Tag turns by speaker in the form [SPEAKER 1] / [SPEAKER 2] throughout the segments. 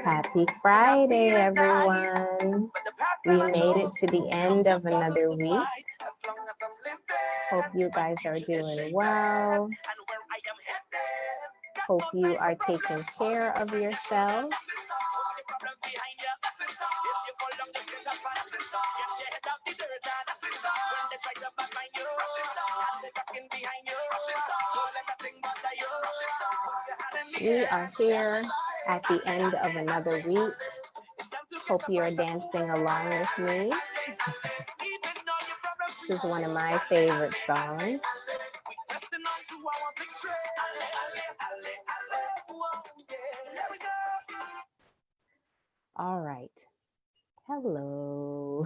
[SPEAKER 1] Happy Friday, everyone. We made it to the end of another week. Hope you guys are doing well. Hope you are taking care of yourself. We are here at the end of another week. Hope you are dancing along with me. This is one of my favorite songs. All right. Hello.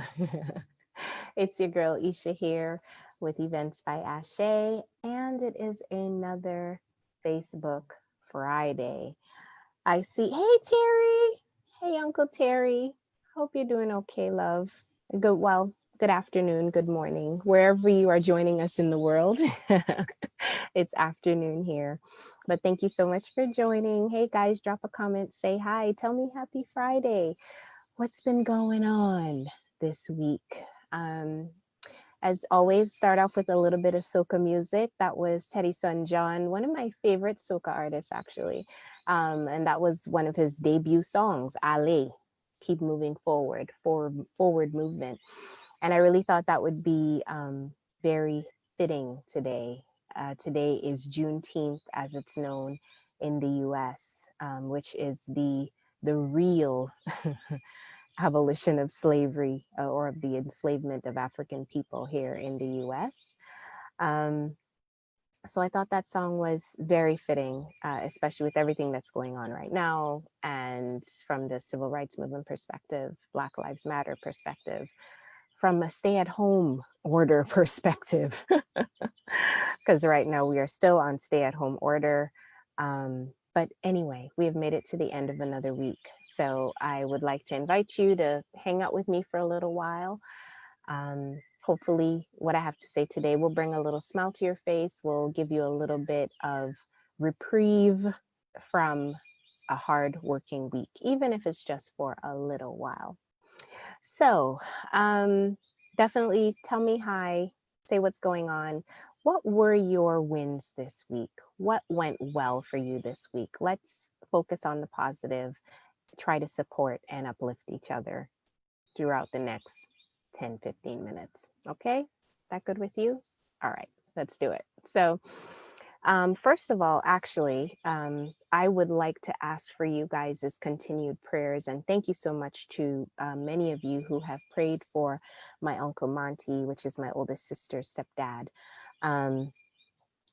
[SPEAKER 1] It's your girl Esha here with Events by Ashe, and it is another Facebook Friday. I see, hey Terry, hey Uncle Terry. Hope you're doing okay, love. Good afternoon, good morning, wherever you are joining us in the world. It's afternoon here, but thank you so much for joining. Hey guys, drop a comment, say hi, tell me happy Friday. What's been going on this week? As always, start off with a little bit of soca music. That was Teddy Son John, one of my favorite soca artists, actually. And that was one of his debut songs, Ale, Keep Moving Forward, forward movement. And I really thought that would be very fitting today. Today is Juneteenth, as it's known in the US, which is the real abolition of slavery or of the enslavement of African people here in the US. So I thought that song was very fitting, especially with everything that's going on right now, and from the civil rights movement perspective, Black Lives Matter perspective, from a stay-at-home order perspective, because right now we are still on stay-at-home order. But anyway, we have made it to the end of another week. So I would like to invite you to hang out with me for a little while. Hopefully what I have to say today will bring a little smile to your face, will give you a little bit of reprieve from a hard working week, even if it's just for a little while. So definitely tell me hi, say what's going on. What were your wins this week? What went well for you this week? Let's focus on the positive, try to support and uplift each other throughout the next 10, 15 minutes. Okay, is that good with you? All right, let's do it. So first of all, actually, I would like to ask for you guys' continued prayers, and thank you so much to many of you who have prayed for my Uncle Monty, which is my oldest sister's stepdad.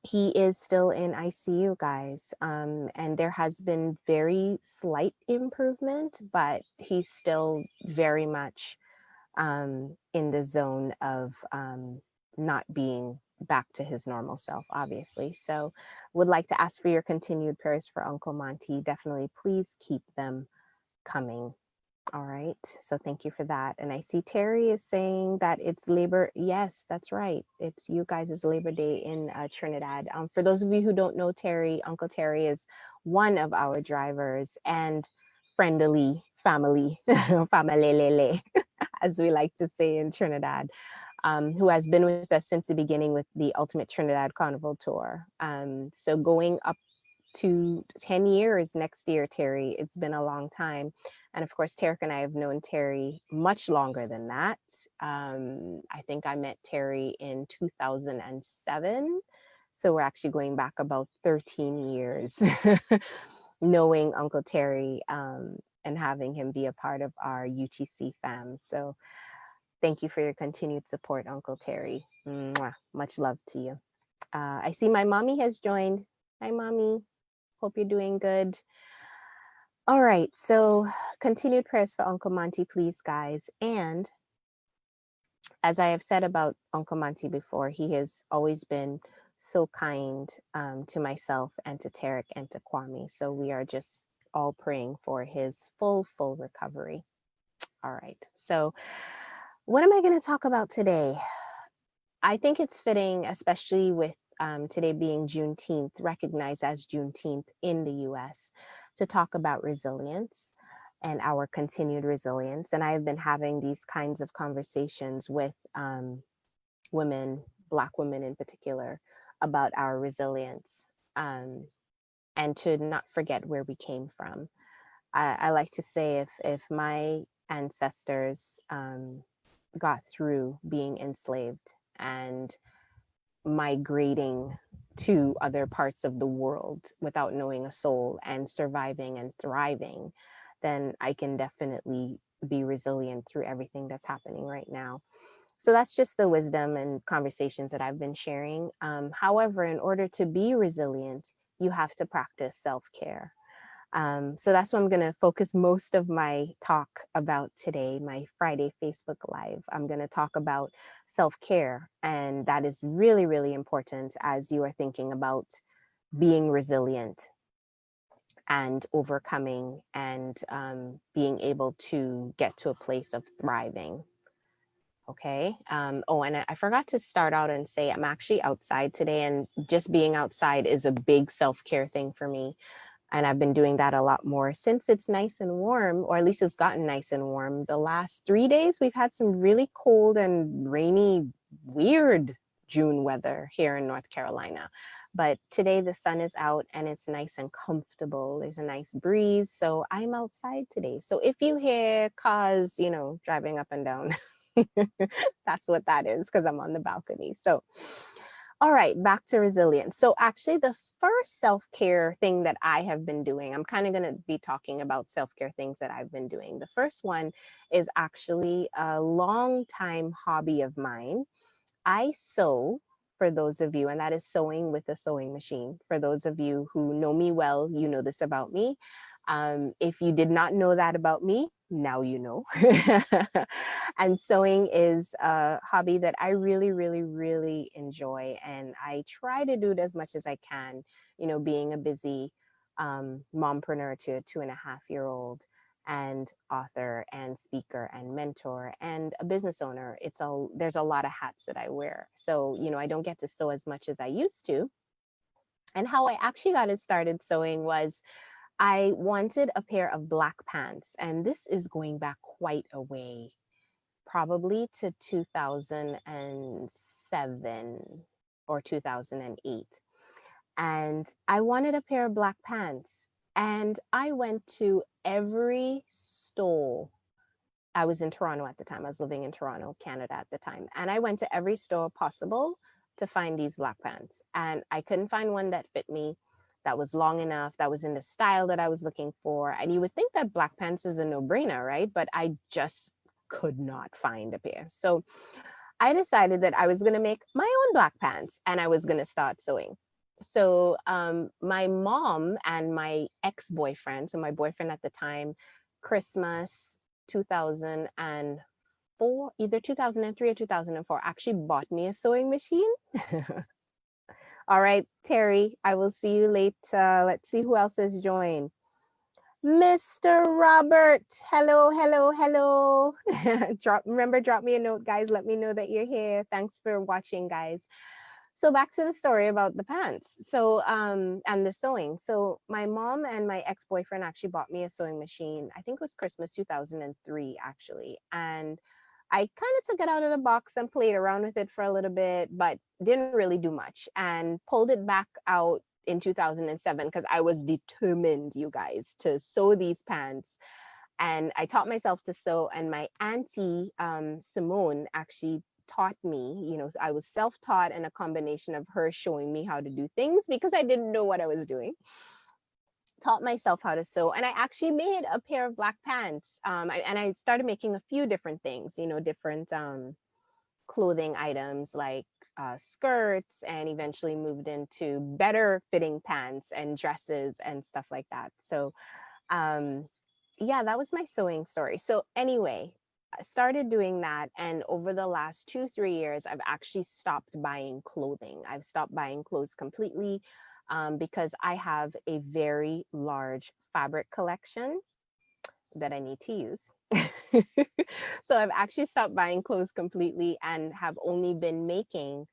[SPEAKER 1] He is still in ICU, guys, and there has been very slight improvement, but he's still very much in the zone of not being back to his normal self, obviously. So would like to ask for your continued prayers for Uncle Monty. Definitely please keep them coming. All right, so thank you for that. And I see Terry is saying that it's Labor. Yes, that's right. It's you guys' Labor Day in Trinidad. For those of you who don't know Terry, Uncle Terry is one of our drivers and friendly family, family, as we like to say in Trinidad, who has been with us since the beginning with the Ultimate Trinidad Carnival Tour. So going up to 10 years next year, Terry. It's been a long time. And of course, Tarik and I have known Terry much longer than that. I think I met Terry in 2007. So we're actually going back about 13 years, knowing Uncle Terry and having him be a part of our UTC fam. So thank you for your continued support, Uncle Terry. Mwah. Much love to you. I see my mommy has joined. Hi, mommy. Hope you're doing good. All right, so continued prayers for Uncle Monty, please, guys. And as I have said about Uncle Monty before, he has always been so kind to myself and to Tarik and to Kwame. So we are just all praying for his full recovery. All right, so what am I going to talk about today? I think it's fitting, especially with today being Juneteenth, recognized as Juneteenth in the US, to talk about resilience and our continued resilience. And I've been having these kinds of conversations with women, Black women in particular, about our resilience, and to not forget where we came from. I like to say if my ancestors got through being enslaved and migrating to other parts of the world without knowing a soul and surviving and thriving, then I can definitely be resilient through everything that's happening right now. So that's just the wisdom and conversations that I've been sharing. However, in order to be resilient, you have to practice self-care. So that's what I'm going to focus most of my talk about today, my Friday Facebook Live. I'm going to talk about self-care, and that is really, really important as you are thinking about being resilient and overcoming and being able to get to a place of thriving. Okay. Oh, and I forgot to start out and say I'm actually outside today, and just being outside is a big self-care thing for me. And I've been doing that a lot more since it's nice and warm, or at least it's gotten nice and warm. The last 3 days, we've had some really cold and rainy, weird June weather here in North Carolina. But today the sun is out and it's nice and comfortable. There's a nice breeze. So I'm outside today. So if you hear cars, driving up and down, that's what that is, because I'm on the balcony. So all right, back to resilience. So actually the first self-care thing that I have been doing, I'm kind of going to be talking about self-care things that I've been doing. The first one is actually a long time hobby of mine. I sew, for those of you, and that is sewing with a sewing machine. For those of you who know me well, you know this about me. If you did not know that about me, now you know. And sewing is a hobby that I really, really, really enjoy. And I try to do it as much as I can, being a busy mompreneur to a 2.5-year-old and author and speaker and mentor and a business owner. There's a lot of hats that I wear. So, I don't get to sew as much as I used to. And how I actually got it started sewing was I wanted a pair of black pants, and this is going back quite a way, probably to 2007 or 2008. And I wanted a pair of black pants, and I went to every store. I was in Toronto at the time. I was living in Toronto, Canada at the time. And I went to every store possible to find these black pants. And I couldn't find one that fit me, that was long enough, that was in the style that I was looking for. And you would think that black pants is a no-brainer, right? But I just could not find a pair. So I decided that I was going to make my own black pants and I was going to start sewing. So my mom and my ex-boyfriend, so my boyfriend at the time, Christmas 2004, either 2003 or 2004, actually bought me a sewing machine. All right, Terry, I will see you later. Let's see who else has joined. Mr. Robert, hello, hello, hello. Drop me a note, guys. Let me know that you're here. Thanks for watching, guys. So back to the story about the pants. So, and the sewing. So my mom and my ex-boyfriend actually bought me a sewing machine. I think it was Christmas 2003, actually. And I kind of took it out of the box and played around with it for a little bit, but didn't really do much, and pulled it back out in 2007 because I was determined, you guys, to sew these pants. And I taught myself to sew, and my auntie, Simone, actually taught me. I was self-taught, and a combination of her showing me how to do things because I didn't know what I was doing. Taught myself how to sew, and I actually made a pair of black pants. And I started making a few different things, different clothing items like skirts, and eventually moved into better fitting pants and dresses and stuff like that. So yeah, that was my sewing story. So anyway, I started doing that, and over the last 2-3 years I've actually stopped buying clothing. I've stopped buying clothes completely, because I have a very large fabric collection that I need to use. So I've actually stopped buying clothes completely and have only been making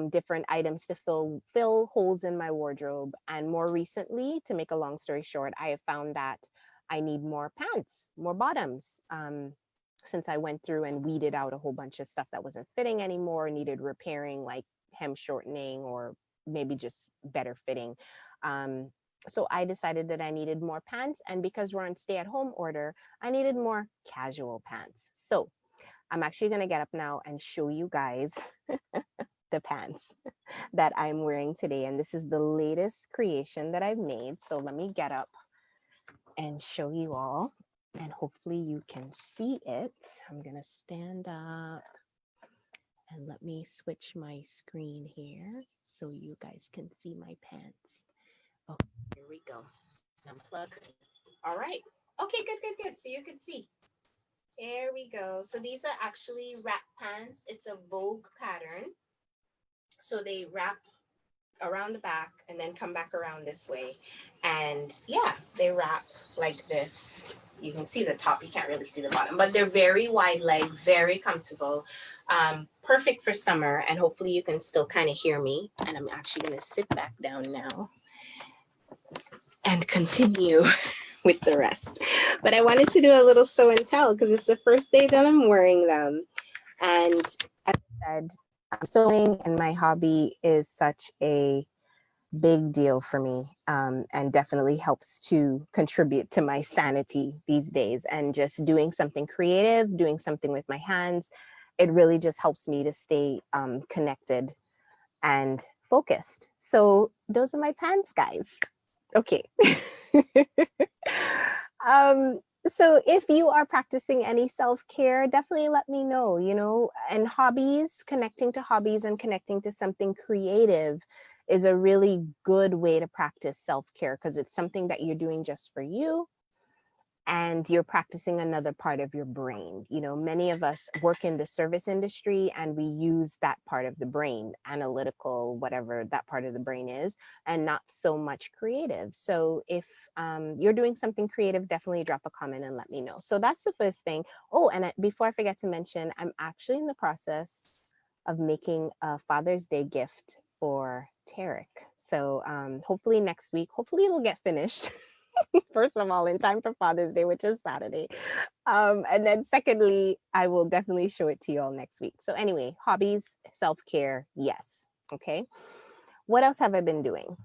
[SPEAKER 1] different items to fill holes in my wardrobe. And more recently, to make a long story short, I have found that I need more pants, more bottoms. Since I went through and weeded out a whole bunch of stuff that wasn't fitting anymore, needed repairing, like hem shortening or maybe just better fitting. Um, so I decided that I needed more pants. And because we're on stay at home order, I needed more casual pants. So I'm actually going to get up now and show you guys the pants that I'm wearing today. And this is the latest creation that I've made. So let me get up and show you all. And hopefully you can see it. I'm going to stand up and let me switch my screen here so you guys can see my pants. Oh, here we go. Unplug. All right. Okay, good. So you can see. There we go. So these are actually wrap pants. It's a Vogue pattern. So they wrap around the back and then come back around this way. And yeah, they wrap like this. You can see the top, you can't really see the bottom, but they're very wide leg, very comfortable, perfect for summer. And hopefully you can still kind of hear me. And I'm actually going to sit back down now and continue with the rest. But I wanted to do a little show and tell because it's the first day that I'm wearing them. And as I said, sewing and my hobby is such a big deal for me, and definitely helps to contribute to my sanity these days. And just doing something creative, doing something with my hands, it really just helps me to stay connected and focused. So those are my pants, guys. Okay. So if you are practicing any self-care, definitely let me know, and hobbies, connecting to hobbies and connecting to something creative is a really good way to practice self-care because it's something that you're doing just for you and you're practicing another part of your brain. Many of us work in the service industry and we use that part of the brain, analytical, whatever that part of the brain is, and not so much creative. So if you're doing something creative, definitely drop a comment and let me know. So that's the first thing. Oh, and before I forget to mention, I'm actually in the process of making a Father's Day gift for Tarik. So hopefully next week, hopefully it'll get finished. First of all, in time for Father's Day, which is Saturday. And then secondly, I will definitely show it to you all next week. So anyway, hobbies, self-care, yes. Okay. What else have I been doing?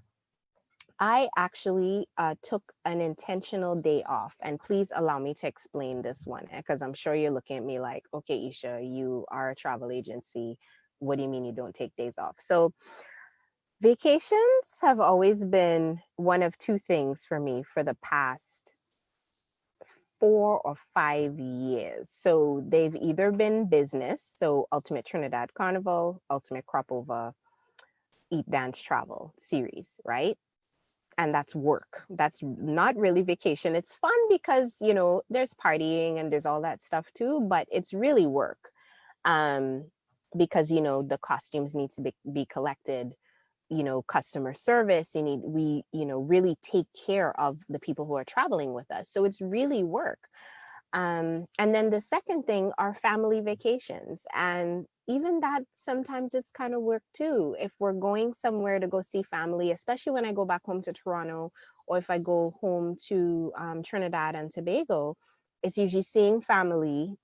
[SPEAKER 1] I actually took an intentional day off, and please allow me to explain this one because I'm sure you're looking at me like, okay, Esha, you are a travel agency. What do you mean you don't take days off? So vacations have always been one of two things for me for the past 4 or 5 years. So they've either been business, so Ultimate Trinidad Carnival, Ultimate Cropover, Eat, Dance, Travel series, right? And that's work. That's not really vacation. It's fun because, there's partying and there's all that stuff too, but it's really work. Because, the costumes need to be collected, customer service, we really take care of the people who are traveling with us. So it's really work. And then the second thing are family vacations. And even that, sometimes it's kind of work too. If we're going somewhere to go see family, especially when I go back home to Toronto, or if I go home to Trinidad and Tobago, it's usually seeing family.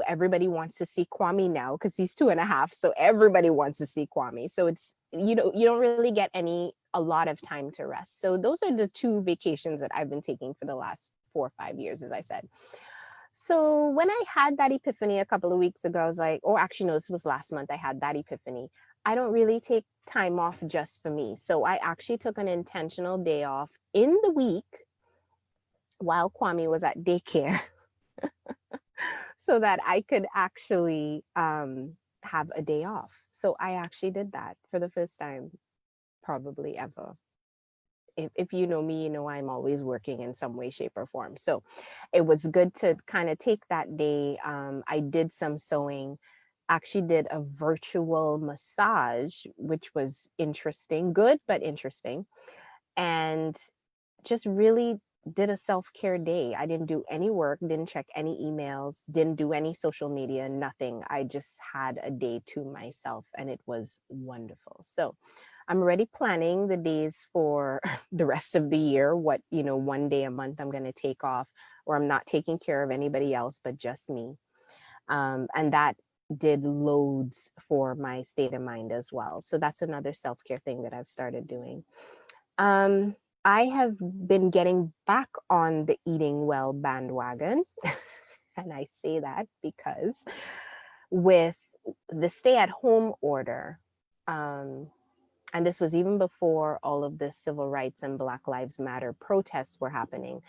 [SPEAKER 1] Everybody wants to see Kwame now because he's 2.5. So everybody wants to see Kwame. So it's, you don't really get a lot of time to rest. So those are the two vacations that I've been taking for the last 4 or 5 years, as I said. So when I had that epiphany a couple of weeks ago, I was like, oh, actually, no, this was last month. I had that epiphany. I don't really take time off just for me. So I actually took an intentional day off in the week while Kwame was at daycare so that I could actually have a day off. So I actually did that for the first time, probably ever. If you know me, you know I'm always working in some way, shape, or form. So it was good to kind of take that day. I did some sewing, actually did a virtual massage, which was interesting, good, but interesting. And just really did a self-care day. I didn't do any work, didn't check any emails, didn't do any social media, nothing. I just had a day to myself and it was wonderful. So I'm already planning the days for the rest of the year, what, one day a month I'm going to take off, or I'm not taking care of anybody else but just me. And that did loads for my state of mind as well. So that's another self-care thing that I've started doing. Um, I have been getting back on the eating well bandwagon. And I say that because with the stay at home order, um, and this was even before all of the civil rights and Black Lives Matter protests were happening.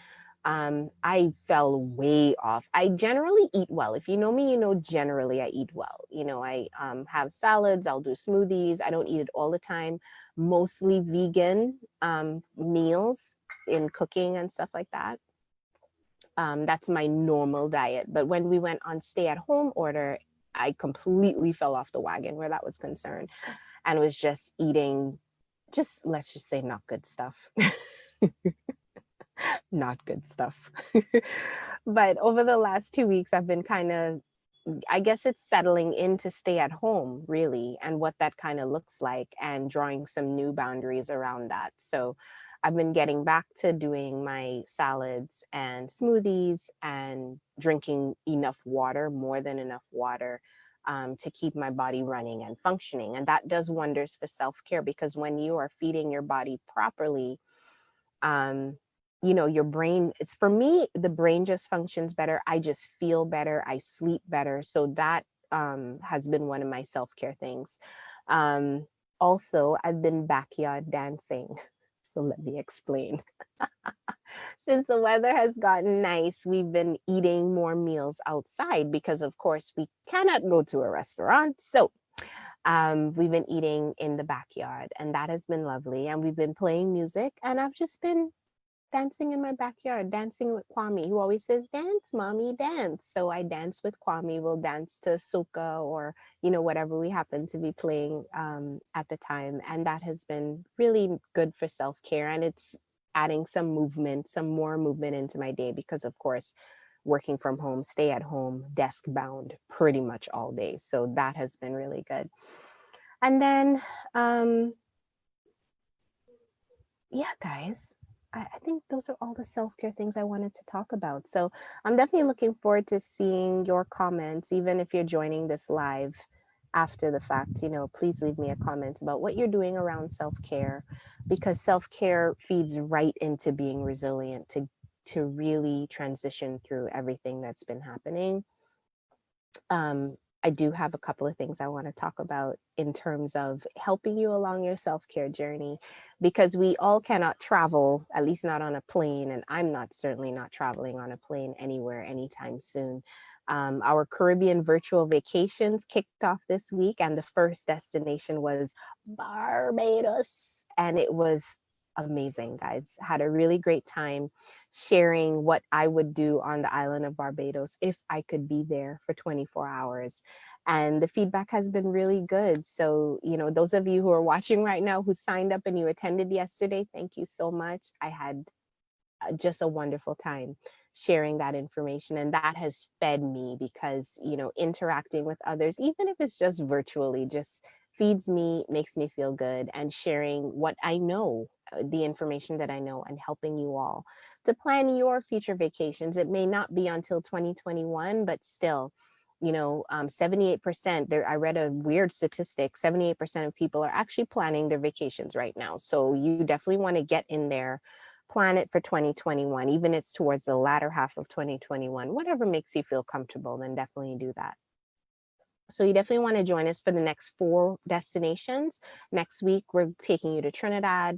[SPEAKER 1] I fell way off. I generally eat well. If you know me, generally I eat well. I have salads, I'll do smoothies. I don't eat it all the time, mostly vegan meals in cooking and stuff like that. That's my normal diet. But when we went on stay at home order, I completely fell off the wagon where that was concerned and was just eating, let's just say, not good stuff. Not good stuff. But over the last 2 weeks, I've been kind of, I guess it's settling into stay at home, really, and what that kind of looks like, and drawing some new boundaries around that. So I've been getting back to doing my salads and smoothies and drinking enough water, more than enough water, to keep my body running and functioning. And that does wonders for self-care, because when you are feeding your body properly, um, your brain, it's, for me, the brain just functions better. I just feel better. I sleep better. So that has been one of my self-care things. Also, I've been backyard dancing. So let me explain. Since the weather has gotten nice, we've been eating more meals outside because, of course, we cannot go to a restaurant. So we've been eating in the backyard, and that has been lovely. And we've been playing music, and I've just been dancing in my backyard, dancing with Kwame, who always says, "Dance, mommy, dance." So I dance with Kwame. We'll dance to soca or, whatever we happen to be playing at the time. And that has been really good for self-care. And it's adding some more movement into my day because, of course, working from home, stay at home, desk bound pretty much all day. So that has been really good. And then, yeah, guys, I think those are all the self-care things I wanted to talk about. So I'm definitely looking forward to seeing your comments, even if you're joining this live after the fact. Please leave me a comment about what you're doing around self-care, because self-care feeds right into being resilient to really transition through everything that's been happening. I do have a couple of things I want to talk about in terms of helping you along your self-care journey, because we all cannot travel, at least not on a plane, and I'm certainly not traveling on a plane anywhere anytime soon. Our Caribbean virtual vacations kicked off this week, and the first destination was Barbados, and it was amazing, guys. Had a really great time sharing what I would do on the island of Barbados if I could be there for 24 hours. And the feedback has been really good. So, those of you who are watching right now who signed up and you attended yesterday, thank you so much. I had just a wonderful time sharing that information, and that has fed me, because interacting with others, even if it's just virtually, just feeds me, makes me feel good. And sharing what I know, the information that I know, and helping you all to plan your future vacations. It may not be until 2021, but still, 78% there. I read a weird statistic: 78% of people are actually planning their vacations right now. So you definitely want to get in there, plan it for 2021, even if it's towards the latter half of 2021. Whatever makes you feel comfortable, then definitely do that. So you definitely want to join us for the next 4 destinations. Next week, we're taking you to Trinidad.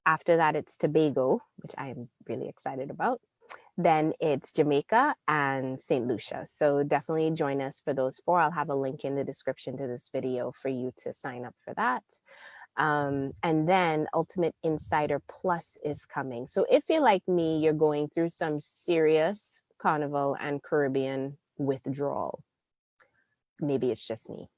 [SPEAKER 1] After that, it's Tobago, which I am really excited about. Then it's Jamaica and St. Lucia. So definitely join us for those 4. I'll have a link in the description to this video for you to sign up for that. And then Ultimate Insider Plus is coming. So if you're like me, you're going through some serious Carnival and Caribbean withdrawal. Maybe it's just me.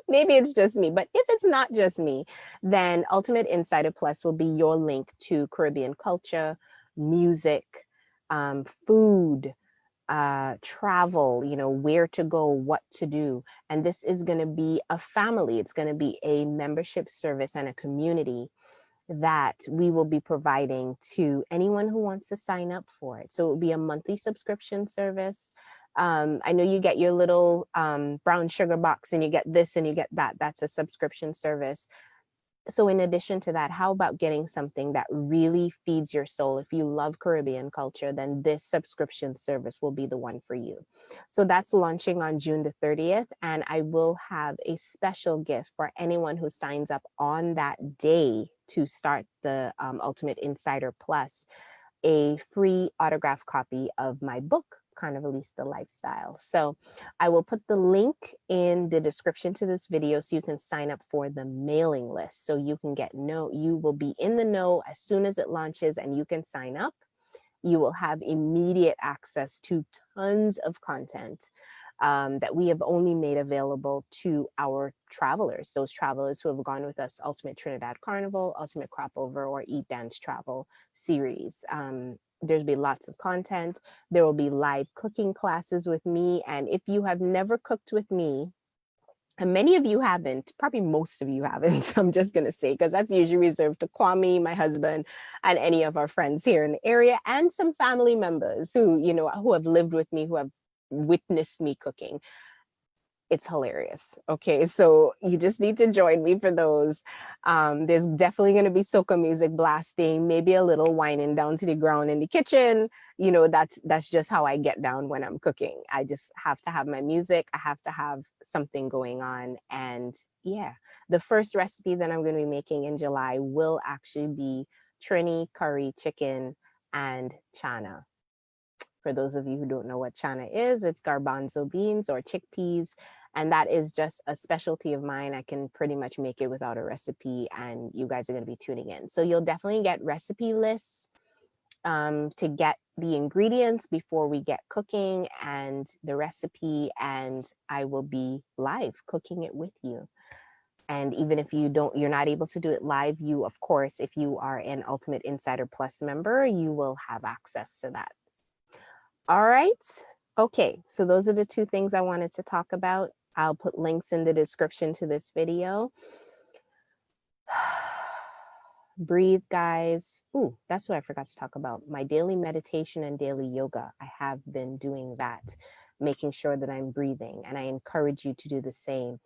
[SPEAKER 1] Maybe it's just me. But if it's not just me, then Ultimate Insider Plus will be your link to Caribbean culture, music, food, travel, where to go, what to do. And this is going to be a family. It's going to be a membership service and a community that we will be providing to anyone who wants to sign up for it. So it will be a monthly subscription service. I know you get your little brown sugar box and you get this and you get that. That's a subscription service. So in addition to that, how about getting something that really feeds your soul? If you love Caribbean culture, then this subscription service will be the one for you. So that's launching on June the 30th. And I will have a special gift for anyone who signs up on that day to start the Ultimate Insider Plus, a free autographed copy of my book, Carnivalista Lifestyle. So I will put the link in the description to this video so you can sign up for the mailing list. So you can you will be in the know as soon as it launches and you can sign up. You will have immediate access to tons of content that we have only made available to our travelers, those travelers who have gone with us, Ultimate Trinidad Carnival, Ultimate Crop Over, or Eat Dance Travel series. There's been lots of content. There will be live cooking classes with me. And if you have never cooked with me, and many of you haven't, probably most of you haven't, I'm just going to say, because that's usually reserved to Kwame, my husband, and any of our friends here in the area, and some family members who, who have lived with me, who have witnessed me cooking. It's hilarious. Okay, so you just need to join me for those. There's definitely going to be soca music blasting, maybe a little whining down to the ground in the kitchen. That's just how I get down when I'm cooking. I just have to have my music. I have to have something going on. And yeah, the first recipe that I'm going to be making in July will actually be Trini curry chicken and chana. For those of you who don't know what chana is, it's garbanzo beans or chickpeas. And that is just a specialty of mine. I can pretty much make it without a recipe, and you guys are going to be tuning in. So you'll definitely get recipe lists to get the ingredients before we get cooking and the recipe. And I will be live cooking it with you. And even if you're not able to do it live, you, of course, if you are an Ultimate Insider Plus member, you will have access to that. All right. Okay, so those are the two things I wanted to talk about. I'll put links in the description to this video. Breathe, guys. Ooh, that's what I forgot to talk about. My daily meditation and daily yoga. I have been doing that, making sure that I'm breathing, and I encourage you to do the same.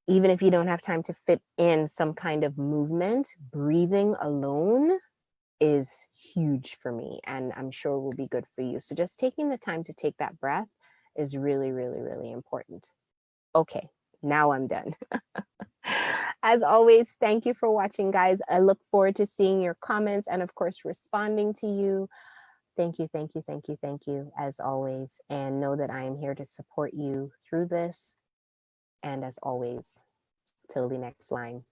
[SPEAKER 1] Even if you don't have time to fit in some kind of movement, breathing alone is huge for me, and I'm sure will be good for you. So just taking the time to take that breath is really, really, really important. Okay, now I'm done. As always, thank you for watching, guys. I look forward to seeing your comments and, of course, responding to you. Thank you, thank you, thank you, thank you, as always. And know that I am here to support you through this. And as always, till the next line.